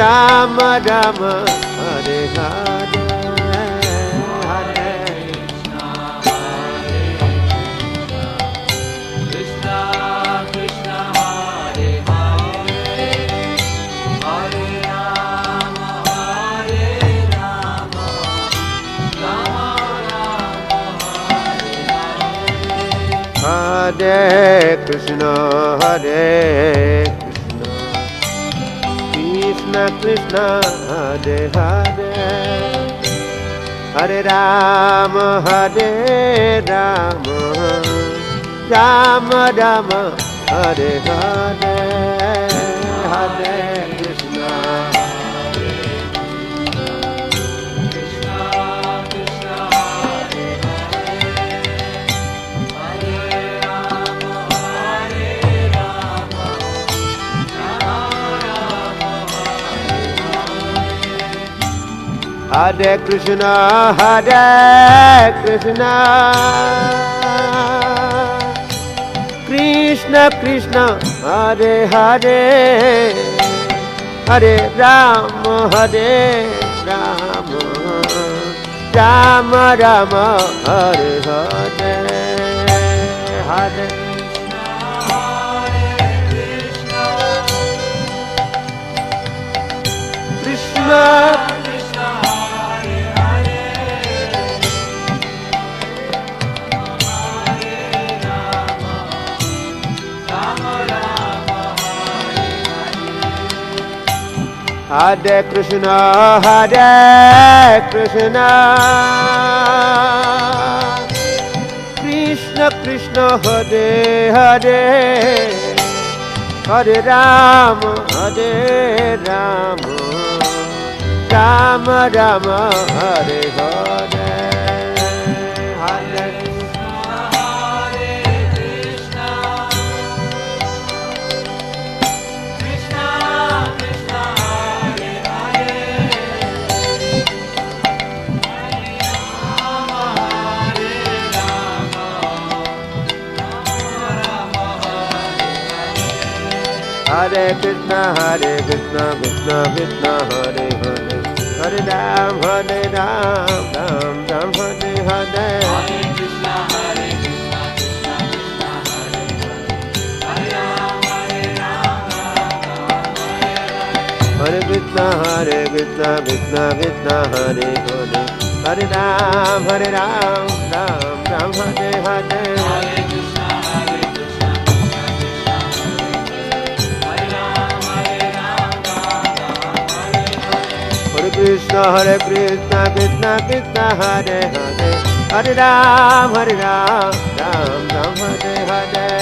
Rama Rama Hare Hare Hare Krishna Krishna Hare Hare Hare Rama Hare Rama Rama Rama Hare Hare Hare Krishna Hare Krishna Krishna Hare Hare Hare Rama Hare Rama Rama Rama Hare Hare Hare Krishna Krishna Krishna Hare Hare Hare Rama Hare Rama Rama Rama Hare Krishna Hare Krishna Krishna Krishna Hare Hare Hare Rama Hare Rama Rama Rama Hare Hare Hare Krishna Hare Krishna Hare Krishna Krishna Krishna Hare Hare Hare Rama Hare Rama Rama Rama Hare Hare Hare Hare Krishna Krishna Krishna Hare Hare Hare Ram Ram Ram Hare Hare Krishna Krishna Krishna Hare Hare Hare Ram Hare Krishna Krishna Krishna Hare Hare Hare Ram Ram Ram Hare Hare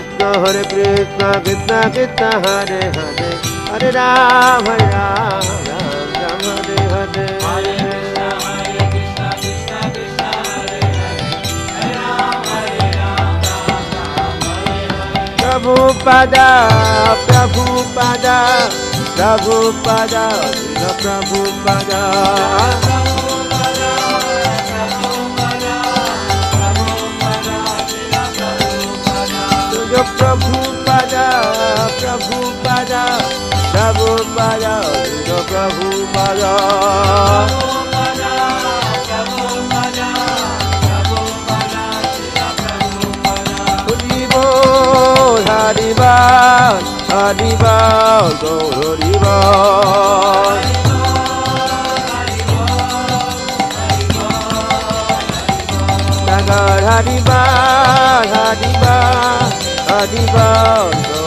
Krishna Krishna Krishna Krishna Hare Hare Hare Ram Ram Ram Hare Hare Hare Krishna Krishna Krishna Hare Hare Hare Ram Ram Ram Hare Hare Prabhupada, Prabhupada, Prabhupada, Prabhupada. Prabhupada, Prabhupada, Prabhupada, Prabhupada. Hariba, Hariba, Hariba. Nagar Hariba, Hariba, Hariba.